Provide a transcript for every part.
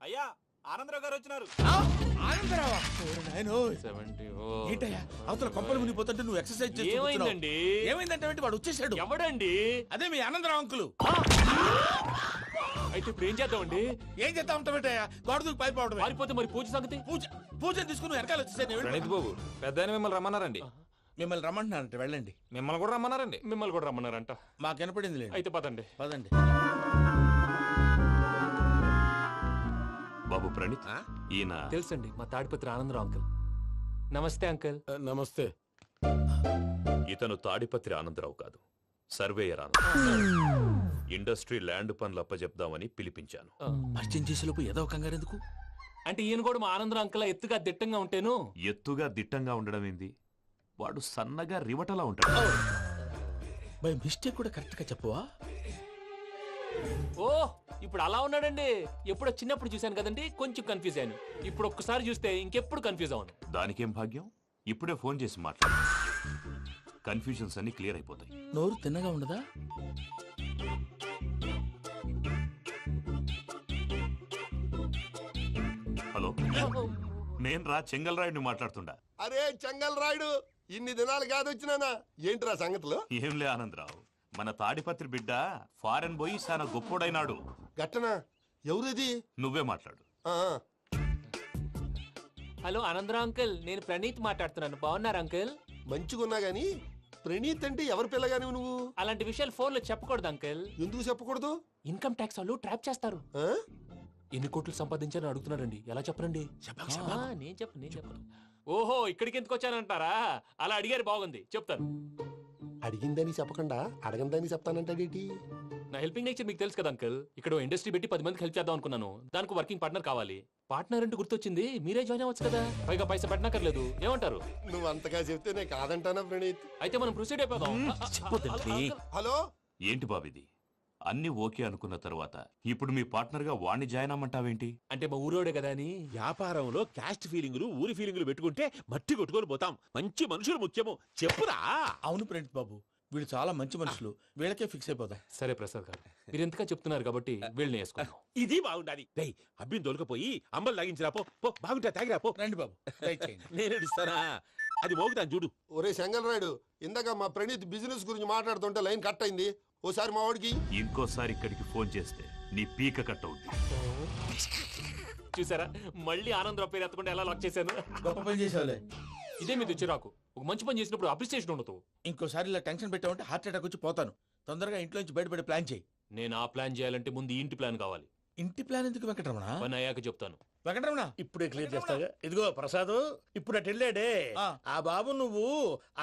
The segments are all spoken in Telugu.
అయ్యా ఆనందరావు గారు వచ్చినారు. ఆనందరావా? ఏంటయ్యా అవతల కొంపలు మునిగిపోతుంటే నువ్వు ఎక్సర్సైజ్ చేస్తున్నావు? ఏమైందంటే వాడు వచ్చేసాడు. ఎవడండి? అదే మీ ఆనందరావు అంకులు. అయితే ఇప్పుడు ఏం చేద్దామండి? ఏం చేస్తా ఉంటావేటయ్యా? గోడ దూకి పైపోవడం. పారిపోతే మరి పూజ సంగతి? పూజ తీసుకుని వెనకాల వచ్చేసాను. ప్రణీత్ బాబు పెద్ద మిమ్మల్ని రమ్మన్నారండి. మిమ్మల్ని రమ్మంటున్నారంట, వెళ్ళండి. మిమ్మల్ని కూడా రమ్మన్నారండి. మిమ్మల్ని కూడా రమ్మన్నారంట. మాకు వినపడింది లేదు. అయితే పదండి. పదండి. బాబు ప్రణీత్, ఈయన తెలుసండి, మా తాడిపత్రి ఆనందరావు అంకుల్. నమస్తే అంకుల్. నమస్తే. ఇతను తాడిపత్రి ఆనందరావు కాదు, సర్వేయర్ ఆనందరావు. ఇండస్ట్రీ ల్యాండ్ పనులు అప్పచెప్దామని పిలిపించాను. పరిచయం చేసేలోపు ఏదో కంగారు ఎందుకు? అంటే ఈయన కూడా మా ఆనందరావు అంకుల్ ఎత్తుగా దిట్టంగా ఉంటాను. ఎత్తుగా దిట్టంగా ఉండడం ఏంది? వాడు సన్నగా రివటలా ఉంటాడు. బై మిస్టేక్ కూడా కరెక్ట్ గా చెప్పవా? ఓ ఇప్పుడు అలా ఉన్నాడండి. ఎప్పుడో చిన్నప్పుడు చూశాను కదండి, కొంచెం కన్ఫ్యూజ్ అయ్యాను. ఇప్పుడు ఒక్కసారి చూస్తే ఇంకెప్పుడు కన్ఫ్యూజ్ అవును. దానికేం భాగ్యం, ఇప్పుడే ఫోన్ చేసి మాట్లాడు. కన్ఫ్యూజన్స్ అన్ని క్లియర్ అయిపోతాయి. నోరు తిన్నగా ఉండదా? హలో, నేను రా చెంగల్రాయుడిని మాట్లాడుతుండా. అరే చెంగల్ రాయుడు, ఇన్ని దినాలు కాదు వచ్చినానా? ఏంట్రా సంగతులు? ఏంలే ఆనందరావు, మన తాడిపత్రి బిడ్డ ఫారెన్ పోయి చాలా గొప్పోడైనాడు. గట్టనా? ఎవరిది? నువ్వే మాట్లాడు. ఆ, హలో ఆనందరావు అంకుల్, నేను ప్రణీత్ మాట్లాడుతున్నాను. బాగున్నారు అంకుల్? మంచిగున్నా గాని ప్రణీత్ అంటే ఎవరి పిల్లగాని నువ్వు? అలాంటి విషయాలు ఫోన్ లో చెప్పకూడదు అంకుల్. ఎందుకు చెప్పకూడదు? ఇన్కమ్ ట్యాక్స్ వాళ్ళు ట్రాప్ చేస్తారు. ఆ? ఎన్ని కోట్లు సంపాదించాలని అడుగుతున్నారండి. ఎలా చెప్పరండి? నేను చెప్పను. ఓహో, ఇక్కడికి ఎందుకు వచ్చానంటారా? అలా అడిగారు, బాగుంది, చెప్తాను. అడిగిందని చెప్పకుండా అడగందని చెప్తానంటాడేటి? నా హెల్పింగ్ నేచర్ మీకు తెలుసు కదా అంకుల్. ఇక్కడ ఇండస్ట్రీ పెట్టి 10 మందికి హెల్ప్ చేద్దాం అనుకున్నాను. దానికి వర్కింగ్ పార్ట్నర్ కావాలి. పార్ట్నర్ అంటే గుర్తొచ్చింది, మీరే జాయిన్ అవ్వచ్చు కదా. పైగా పైసా పెట్టనక్కర్లేదు. ఏమంటారు? నువ్వు అంతగా చెప్తే నేను కాదంటానా ప్రణీత్? అయితే మనం ప్రొసీడ్ అయిపోదాం. హలో, ఏంటి బాబిది? అన్ని ఓకే అనుకున్న తర్వాత ఇప్పుడు మీ పార్ట్నర్ గా వాణ్ణి జాయిన్ అమ్మంటావేంటి? అంటే మా ఊరోడే కదా అని. వ్యాపారంలో క్యాస్ట్ ఫీలింగులు, ఊరి ఫీలింగులు పెట్టుకుంటే మట్టి కొట్టుకొని పోతాం. మంచి మనుషులు ముఖ్యము. చెప్పురా. అవును ప్రణీత్ బాబు, వీళ్ళు చాలా మంచి మనుషులు. వీళ్ళకే ఫిక్స్ అయిపోదాం. సరే ప్రసాద్ గారు, మీరు ఎంతగా చెప్తున్నారు కాబట్టి వీళ్ళని వేసుకున్నాం. ఇది బాగుండాలి. డై అబ్బిని దొలకపోయి అంబలు లాగించిరా పో. పో బాగుంటా తాగిరా పో. రండి బాబు, దయచేయండి. నేను ఇస్తానా? అది మోగుతాను చూడు. ఒరే చెంగల్ రాయుడు, ఇందాక మా ప్రణీత్ బిజినెస్ గురించి మాట్లాడుతుంటే లైన్ కట్ అయింది. ఓసారి మా వాడికి ఇంకోసారి ఇక్కడికి ఫోన్ చేస్తే నీ పీక కట్ అవుద్ది. చూసారా, మళ్ళీ ఆనందరావు పేరు ఎత్తకుండా ఎలా లాక్ చేశాను. గొప్ప పని చేసేవాళ్ళే. ఇదే మీద చిరాకు. ఒక మంచి పని చేసినప్పుడు అప్రిసియేషన్ ఉండదు. ఇంకోసారి ఇలా టెన్షన్ పెట్టామంటే హార్ట్ అటాక్ వచ్చి పోతాను. తొందరగా ఇంట్లో నుంచి బయటపడే ప్లాన్ చేయి. నేను ఆ ప్లాన్ చేయాలంటే ముందు ఈ ఇంటి ప్లాన్ కావాలి. ఇంటి ప్లాన్ ఎందుకు వెంకటరమణ? పని అయ్యాక చెప్తాను. వెంకటరమణ ఇప్పుడే క్లియర్ చేస్తాగా. ఇదిగో ప్రసాద్, ఇప్పుడు అటు వెళ్ళాడే ఆ బాబు, నువ్వు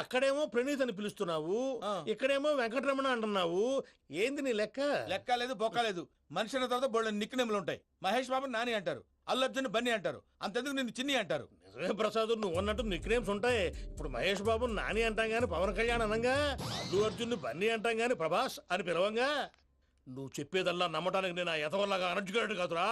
అక్కడేమో ప్రణీత్ అని పిలుస్తున్నావు, ఇక్కడేమో వెంకటరమణ అంటున్నావు. ఏంది నీ లెక్క? లెక్క లేదు, బొక్క లేదు. మనిషి అన్న తర్వాత బోళ్ళ నిక్నెములు ఉంటాయి. మహేష్ బాబు నాని అంటారు, అల్లు అర్జున్ బన్నీ అంటారు, అంతెందుకు నిన్ను చిన్ని అంటారు. నిజమే ప్రసాద్, నువ్వు అన్నట్టు నిక్నేమ్స్ ఉంటాయి. ఇప్పుడు మహేష్ బాబు నాని అంటాం గాని పవన్ కళ్యాణ్ అనంగా, అల్లు అర్జున్ బన్నీ అంటాం గాని ప్రభాస్ అని పిలవంగా. నువ్వు చెప్పేదల్లా నమ్మటానికి నేను ఎతవల్లాగా అనర్జుకేటెడ్ కాదురా.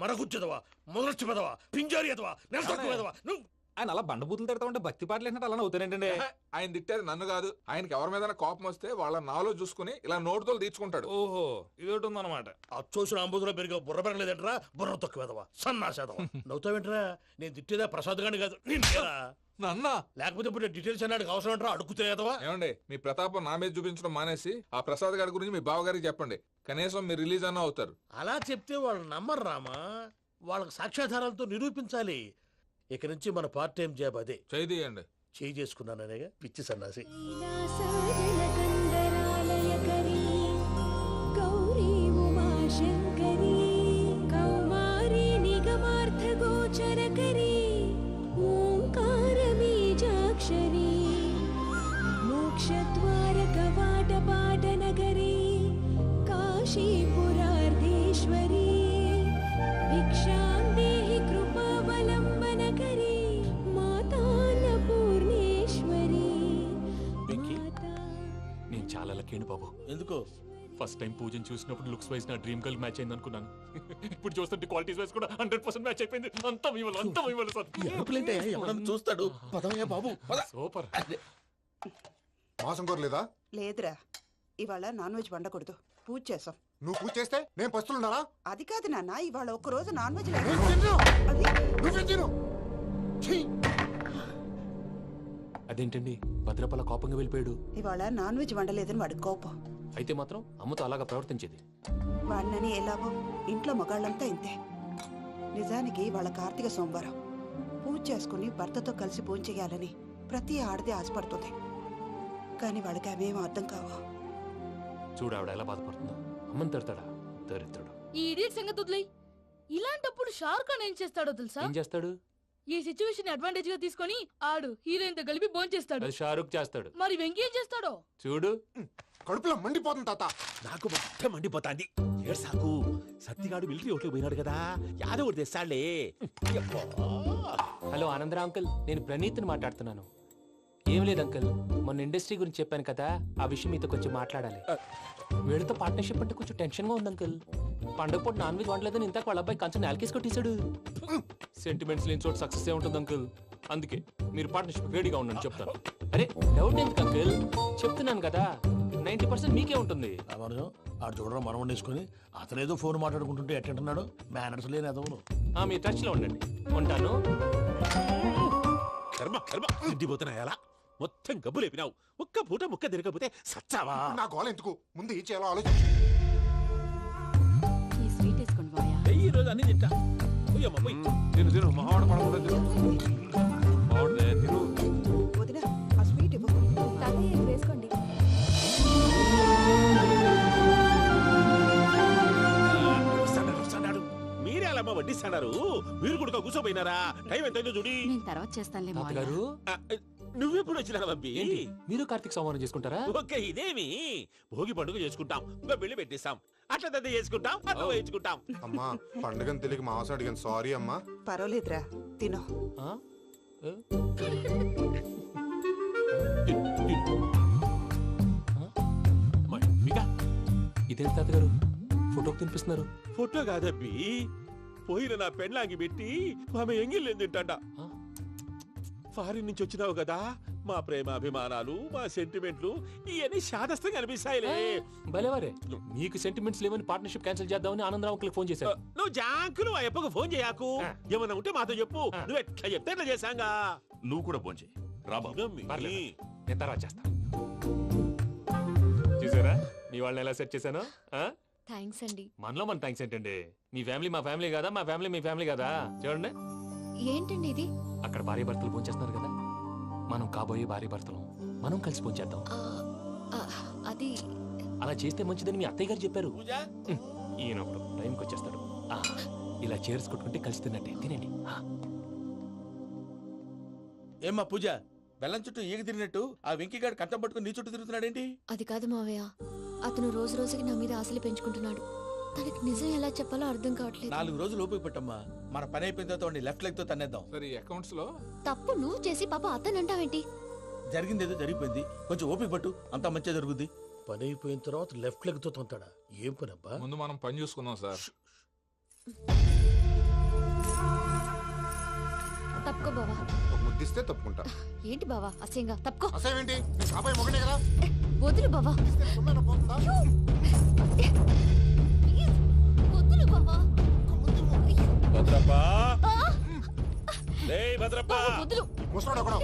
మరగుచ్చదవా, మొదలచ్చి పెదవా, పింజారి ఎదవా, నెలసొక్కు పెదవా. నువ్వు ఆయన అలా బండబూతులు తిడతా ఉంటే భక్తి పాటలు ఏంటంటే అలా అవుతానంటే. ఆయన తిట్టేది నన్ను కాదు, ఆయనకి ఎవరి మీద కోపం వస్తే వాళ్ళ నాలో చూసుకుని ఇలా నోటుతో తీర్చుకుంటాడు. ఓహో, ఇది ఒకటి ఉందన్నమాట. అచ్చోసిన అంబుధులో పెరిగే బుర్ర పెరగలేదంటరా. బుర్ర తొక్కు వెదవా, సన్నాసేదవా. నవ్వుతావేంట్రా? నేను తిట్టేదా ప్రసాద్ గాని కాదు, నిన్నేరా. నన్నా? లేకపోతే ఇప్పుడు డీటెయిల్స్ అన్నాడు అవసరం అంటారా? అడుగుతాయేదవా? ఏమండి, మీ ప్రతాపం నా మీద చూపించడం మానేసి ఆ ప్రసాద్ గారి గురించి మీ బావగారికి చెప్పండి. కనీసం మీరు రిలీజ్ అన్న అవుతారు. అలా చెప్తే వాళ్ళు నమ్మరు రామా. వాళ్ళకి సాక్ష్యాధారాలతో నిరూపించాలి. ఇక నుంచి మన పార్ట్ టైం జాబ్ అదే. చేయండి. చేయి చేసుకున్నాననేగా పిచ్చి సన్నాసి. నేను చాలా లక్కీని బాబు. ఎందుకో? ఫస్ట్ టైం పూజను చూసినప్పుడు లుక్స్ వైజ్ నా డ్రీమ్ గర్ల్ మ్యాచ్ అయింది అనుకున్నాను. ఇప్పుడు చూస్తుంటే క్వాలిటీస్ వైజ్ కూడా 100% మ్యాచ్ అయిపోయింది. అంతా ఇవ్వాలి సార్. ఎవడన్నా చూస్తాడు. పదవయ్యా బాబు, పద. సూపర్. మాసం కోరలేదా? లేదురా, ఇవాళ నాన్ వెజ్ వండకూడదు, పూజ చేసాం. నువ్వు పూజ చేస్తే నేను పస్తులున్నారా? అది కాదు నాన్న, ఇవాళ ఒక్క రోజు నాన్ వెజ్ నేను తిన్ను. అది నువ్వే తిను. ఛీ! అదేంటండి భద్రపల కోపంగా వెళ్ళిపోయాడు? ఇవాళ నాన్ వెజ్ వండలేదని వాడి కోపం. అయితే మాత్రం అమ్మతో అలాగా ప్రవర్తించేది. వాడినని ఎలాగో ఇంట్లో మగాళ్ళంతా ఇంతే. నిజానికి వాళ్ళ కార్తీక సోమవారం పూజ చేసుకుని భర్తతో కలిసి పూజ చేయాలని ప్రతి ఆడది ఆశపడుతుంది. కానీ వాళ్ళకి అవేం అర్థం కావా. చూడు ఆవిడ ఎలా బాధపడుతుందో. అమ్మని తిడతాడా దరిద్రుడు. ఈ ఇడియట్ సంగతి వదిలేయ్. ఇలాంటప్పుడు షారుఖ్ ఖాన్ ఏం చేస్తాడో తెలుసా? ఏం చేస్తాడు? ఈ సిచ్యువేషన్ అడ్వాంటేజ్ గా తీసుకొని ఆడు హీరోయిన్ తో కలిపి బోన్ చేస్తాడు. అది షారుఖ్ చేస్తాడు. మరి వెంకీ ఏం చేస్తాడో చూడు. కడుపులో మండిపోతుంది తాత. నాకు మొత్తం మండిపోతాంది. ఏడ్సాకు, సత్తిగాడు మిలిటరీ ఒకటి పోయినాడు కదా, యాదవ్ ఒకటి తెస్తాడులే. యబ్బా. హలో ఆనందరా అంకుల్, నేను ప్రణీత్ని మాట్లాడుతున్నాను. ఏం లేదు అంకుల్, మొన్న ఇండస్ట్రీ గురించి చెప్పాను కదా, ఆ విషయం మీతో కొంచెం మాట్లాడాలి. వీడితో పార్ట్నర్షిప్ అంటే కొంచెం టెన్షన్ గా ఉంది అంకుల్. పండగ పూట నాన్ వెజ్ వండలేదని ఇంతకు వాళ్ళ అబ్బాయి కంచెం నేలకేసి కొట్టేశాడు. సెంటిమెంట్స్ లేని చోట సక్సెస్ ఏ ఉంటుంది అంకుల్. అందుకే మీరు పార్ట్నర్షిప్ రెడీగా ఉండండి చెప్తాను. అరే డౌట్ ఎందుకు అంకుల్, చెప్తున్నాను కదా 90% మీకే ఉంటుంది. రామానుజం ఆడు చూడడం మనం వండేసుకుని అతనేదో ఫోన్ మాట్లాడుకుంటుంటే ఎట్టంటున్నాడు. మేనర్స్ లేని అదవును. మీ టచ్ లో ఉండండి. ఉంటాను. కర్మ కర్మ తిండిపోతున్నాయి అలా మొత్తం గబ్బు లేపినావు. ఒక్క పూట ముక్క తిరగకపోతే సచ్చావా? నా గోల ఎందుకు, ముందు ఏం చేయాలో ఆలోచించు. ఈ స్వీట్ వేసుకోండి బాయా. ఈ రోజు అన్ని తింటా. పోయమ్మ పోయి. తిను తిను మావాడ పడకుండా తిను. మావాడదే తిను. వదిన ఆ స్వీట్ ఇవ్వకు. వేసుకోండి. వస్తాడు. మీరే అలా వడ్డిస్తాడారు. మీరు కూడా కూర్చోపోయినారా? టైం ఎంతైందో చూడి. నేను తర్వాత చేస్తానులే తాతగారు ఆ, నువ్వెప్పుడు వచ్చినా బంబి? ఏంటి మీరు కార్తీక్ సంహారం చేసుకుంటారా? ఓకే, ఇదేమి భోగి పండుగ చేసుకుంటాం, ఇంకా పెళ్లి పెట్టేస్తాం, అట్లా దద్ద చేసుకుంటాం, అట్లా వేయించుకుంటాం. అమ్మా పండుగని తెలియక మాంసం అడిగాను, సారీ అమ్మా. పర్వాలేదురా, తినో. ఆ? ఏ? ఇదేంటి తాతగారు ఫోటోకి తినిపిస్తున్నారు? ఫోటో కాదబ్బి, పోయిన నా పెళ్ళాంగి పెట్టి ఆమె ఎంగిల్లేం తింటాడ. ఫారిన్ నుంచి వచ్చినావు కదా, మా ప్రేమ అభిమానాలు, మా సెంటిమెంట్లు ఇవన్నీ శాదస్తంగా అనిపిస్తాయిలే. భలేవారే, మీకు సెంటిమెంట్స్ లేవని పార్ట్నర్షిప్ క్యాన్సిల్ చేద్దామని ఆనందరావు అంకుల్ ఫోన్ చేశారు. నువ్వు జాంకులు ఆ అప్పకు ఫోన్ చేయకు. ఏమన్నా ఉంటే మాతో చెప్పు. నువ్వు ఎట్లా చెప్తే ఎట్లా చేశాంగా. నువ్వు కూడా ఫోన్ చేయి రాబా. పర్లేదు, నేను తర్వాత చేస్తా. చూసారా మీ వాళ్ళని ఎలా సెట్ చేశాను? థ్యాంక్స్ అండి. మనలో మన థ్యాంక్స్ ఏంటండి? మీ ఫ్యామిలీ మా ఫ్యామిలీ కదా, మా ఫ్యామిలీ మీ ఫ్యామిలీ కదా. చూడండి, ఏంటండి ఇది? అక్కడ భార్య భర్తలు ఫోన్ చేస్తున్నారు కదా, మనం కాబోయే భార్య భర్తలు మనం కలిసి ఫోన్ చేద్దాం. అది అలా చేస్తే మంచిదని మీ అత్తయ్య గారు చెప్పారు. పూజ ఈయన ఒకడు టైంకి వచ్చేస్తాడు. ఇలా చేర్స్ కొట్టుకుంటే కలిసి తిన్నట్టే. తినండి. ఏమ్మా పూజ, బెల్లం చుట్టూ ఈగ తిరిగినట్టు ఆ వెంకీగాడు కంటం పట్టుకుని నీ చుట్టూ తిరుగుతున్నాడేంటి? అది కాదు మావయ్య, అతను రోజు రోజుకి నా మీద ఆశలు పెంచుకుంటున్నాడు. తనకి నిజం ఎలా చెప్పాలో అర్థం కావట్లేదు. 4 రోజులు ఓపిక పట్టమ్మా, మన పని అయిపోయిన తర్వాత వాడిని లెఫ్ట్ లెగ్ తో తన్నేద్దాం. సరే అకౌంట్స్ లో తప్పు నువ్వు చేసి పాప అతను అంటావేంటి? జరిగింది ఏదో జరిగిపోయింది, కొంచెం ఓపిక పట్టు, అంతా మంచిగా జరుగుద్ది. పని అయిపోయిన తర్వాత లెఫ్ట్ లెగ్ తో తొంతాడా? ఏం పని అబ్బా? ముందు మనం పని చూసుకుందాం సార్. తప్పుకో బావా. ఒక ముద్దిస్తే తప్పుకుంటా. ఏంటి బావా అసహ్యంగా? తప్పుకో. అసేమేంటి, నీ కాబోయే మొగనే కదా. వదులు బావా. ఇస్తే తుమ్మెన పోతుందా? వదులు బావా. భద్రప్పా, లేయ్ భద్రప్పా. వదులు. ముసలోడు ఒకడు.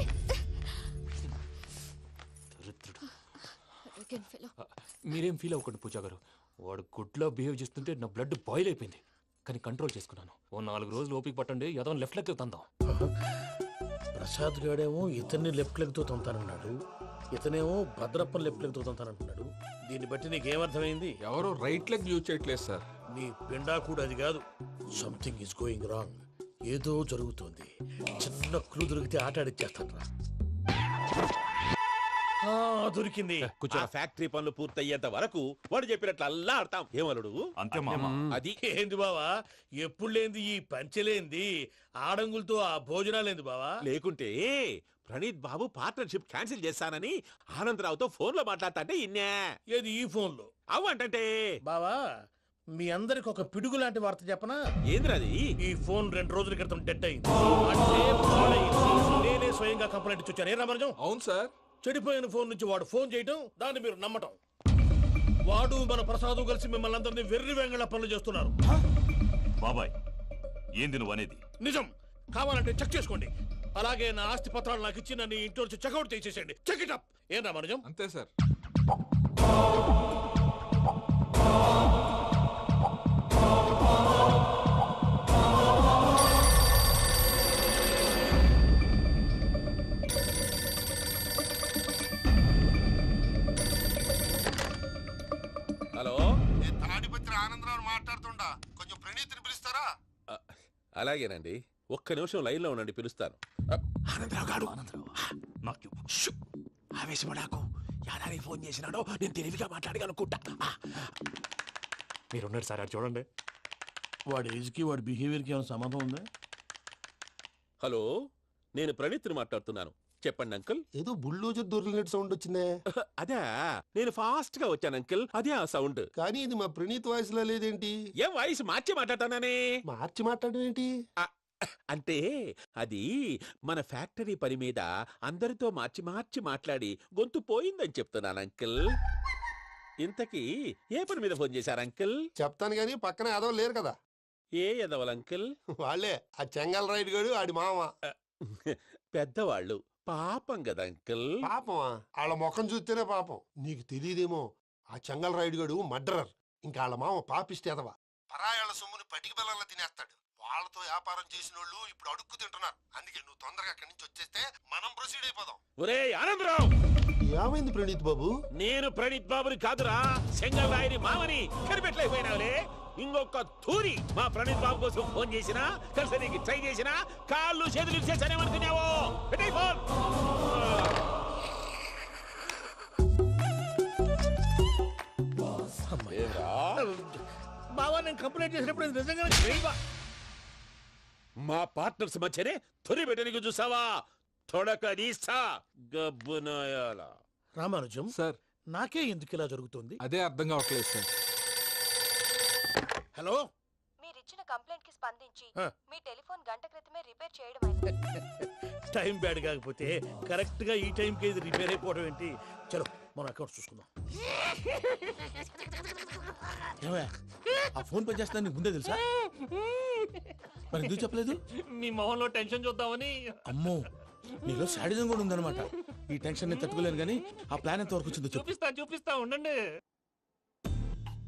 Arrogant fellow. మీరేం ఫీల్ అవ్వకండి పూజా గారు. వాడు గుడ్లో బిహేవ్ చేస్తుంటే నా బ్లడ్ బాయిల్ అయిపోయింది. కానీ కంట్రోల్ చేసుకున్నాను. ఓ 4 రోజులు ఓపిక పట్టండి, ఏదో లెఫ్ట్ లెగ్ తందాం. ప్రసాద్ గాడేమో ఇతన్ని లెఫ్ట్ లెగ్ తో తొంతానన్నాడు, ఇతనేమో భద్రప్పని లెఫ్ట్ లెగ్ తో తొంతానంటున్నాడు. దీన్ని బట్టి నీకేమర్థమైంది? ఎవరు రైట్ లెగ్ యూజ్ చేయట్లేదు సార్. నీ పిండా కూడా అది కాదు. Something is going wrong. ఏదో జరుగుతోంది. చిన్న క్లూ దొరికితే ఆట ఆడిచ్చేస్తాను రా. దొరికింది. ఆ ఫ్యాక్టరీ పనులు పూర్తయ్యేంత వరకు వాడు చెప్పినట్లు అల్లా ఆడతాం. ఏమలుడు? అంతే మామ. అది ఏంది బావా, ఎప్పుడు లేంది ఈ పంచలేంది, ఆడంగులతో ఆ భోజనాలేంది బావా? లేకుంటే ప్రణీత్ బాబు పార్ట్నర్షిప్ క్యాన్సిల్ చేస్తానని ఆనందరావుతో ఫోన్ లో మాట్లాడతాంటే ఇన్నే. ఏది ఈ ఫోన్ లో? అవ్వంటే బావా, మీ అందరికి ఒక పిడుగు లాంటి వార్త చెప్పనా? ఏంద్రది? ఈ ఫోన్ 2 రోజుల క్రితం డెడ్ అయింది. అంటే పాడైంది. నేనే స్వయంగా కంప్లైంట్ ఇచ్చి వచ్చాను. ఏ రామరాజం? అవును సార్. చెడిపోయిన ఫోన్ నుంచి వాడు ఫోన్ చేయటం, దాన్ని మీరు నమ్మటం. వాడు మన ప్రసాదు కలిసి మిమ్మల్ని అందరినీ వెర్రి వెంగళ పనులు చేస్తున్నారు. బాబాయ్ ఏంది నువ్వు అనేది? నిజం. కావాలంటే చెక్ చేసుకోండి. అలాగే నా ఆస్తి పత్రాలు నాకు ఇచ్చి నన్ను ఇంట్లో నుంచి చెక్అౌట్ చేసేసేయండి. Check it up. ఏం రామనుజం? అంతే సార్. హలో, నేను తాడిపత్రి ఆనందరావు మాట్లాడుతుండా, కొంచెం ప్రణీతిని పిలుస్తారా? అలాగేనండి. ఒక్క నిమిషం లైన్ లో ఉండండి, పిలుస్తాను. ఆనందరావు గాడు. నాకు ఆవేశపడాకు. యాదారి ఫోన్ చేసినాడో నేను తెలివిగా మాట్లాడగలనుకుంటా. మీరున్నారు సార్, అది చూడండి. వాడి ఏజ్కి వాడి బిహేవియర్కి ఏమైనా సంబంధం ఉందా? హలో, నేను ప్రణీత్ని మాట్లాడుతున్నాను. చెప్పండి అంకుల్. ఏదో బుల్డోజర్ దొరికినట్టు సౌండ్ వచ్చిందే. అదే, నేను ఫాస్ట్ గా వచ్చాను అంకుల్. అదే ఆ సౌండ్. కానీ ఇది మా ప్రణీత్ వాయిస్ లో లేదేంటి? ఏ వాయిస్ మార్చి మాట్లాడతాననే? మార్చి మాట్లాడడం ఏంటి? అంటే అది మన ఫ్యాక్టరీ పని మీద అందరితో మార్చి మార్చి మాట్లాడి గొంతు పోయిందని చెప్తున్నాను అంకుల్. ఇంతకీ ఏ పని మీద ఫోన్ చేశారు అంకుల్? చెప్తాను గానీ పక్కన ఏదో లేరు కదా. ఏ ఎదవలు అంకుల్? వాళ్ళే ఆ చెంగల్ రైడ్ గడు ఆడి మామ. పెద్దవాళ్ళు, పాపం కదా అంకుల్. పాపమా? వాళ్ళ ముఖం చూస్తేనే పాపం. నీకు తెలియదేమో, ఆ చెంగల్ రైడ్ గడు మర్డరర్. ఇంకా వాళ్ళ మామ పాపిస్తేదవా. పరాయాళ్ళ సొమ్ముని పటికి బెల్లంలో తినేస్తాడు. వాళ్ళతో వ్యాపారం చేసిన వాళ్ళు ఇప్పుడు అడుక్కు తింటున్నారు. అందుకే నువ్వు తొందరగా అక్కడి నుంచి వచ్చేస్తే మనం ప్రొసీడ్ అయిపోదాం. ఒరే ఆనందరావు! ఏమైంది ప్రణీత్ బాబు? నేను ప్రణీత్ బాబుని కాదురా, సెంగల్ రాయని మామని. కనిపెట్టలేకపోయినావులే. ఇంకొక తూరి మా ప్రణీత్ బాబు కోసం ఫోన్ చేసినా, కలిసి నీకు ట్రై చేసినా కాళ్ళు చేతులు ఇచ్చేసానేమనుకున్నావో. పెట్టేయ్ ఫోన్. బావా, నేను కంప్లైంట్ చేసినప్పుడు ఇది నిజంగానే చేయవా? మా పార్ట్నర్స్ మధ్యనే తొలి పెట్టడానికి చూసావా? తొడక నీస్తా గబ్బునాయాల. రామానుజం సార్ నాకే ఎందుకు ఇలా జరుగుతుంది? అదే అర్థం కావట్లేదు సార్. హలో, మీరిచ్చిన కంప్లైంట్ కి స్పందించి ఆ. మీ టెలిఫోన్ గంట క్రితమే రిపేర్ చేయడం టైం బ్యాడ్ కాకపోతే కరెక్ట్ గా ఈ టైంకి ఇది రిపేర్ అయిపోవడం ఏంటి? చలో మన అకౌంట్ చూసుకుందాం. ఏమయ్య, ఆ ఫోన్ పనిచేస్తుందని నీకు ముందే తెలుసా? మరి ఎందుకు చెప్పలేదు? మీ మొహంలో టెన్షన్ చూద్దామని. అమ్మో, నీలో శాడిజం కూడా ఉందన్నమాట. ఈ టెన్షన్ నేను తట్టుకోలేను కానీ ఆ ప్లాన్ ఎంత వరకు వచ్చిందో చెప్పు. చూపిస్తా ఉండండి.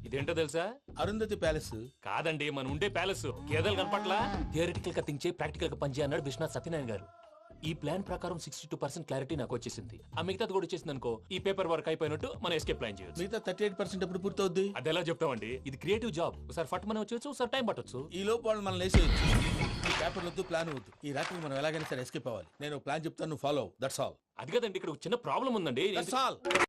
ఇదేంటో తెలుసా? అరుంధతి ప్యాలెస్ కాదండి, మన ఉండే ప్యాలెస్. గేదెలు కనపట్లా? థియరిటికల్ గా థింక్ చేయి, ప్రాక్టికల్ గా పనిచేయ అన్నాడు విశ్వనాథ్ సత్యనారాయణ గారు. ఈ ప్లాన్ ప్రకారం 62% క్లారిటీ నాకు వచ్చేసింది. ఆ మిగతాది కూడా వచ్చేసింది అనుకో, ఈ పేపర్ వర్క్ అయిపోయినట్టు మనం ఎస్కేప్ ప్లాన్ చేయొచ్చు. మిగతా 38% ఎప్పుడు పూర్తవుద్ది? అది ఎలా చెప్తామండి? ఇది క్రియేటివ్ జాబ్. ఒకసారి ఫట్ మనం వచ్చేచ్చు, ఒకసారి టైం పట్టొచ్చు. ఈ లోపు వాళ్ళు మనం లేసేయచ్చు. ఈ పేపర్ వద్దు, ప్లాన్ వద్దు. ఈ రాత్రికి మనం ఎలాగైనా సరే ఎస్కేప్ అవ్వాలి. నేను ప్లాన్ చెప్తాను, నువ్వు ఫాలో. That's all. అది కదండి, ఇక్కడ ఒక చిన్న ప్రాబ్లం ఉందండి. That's all.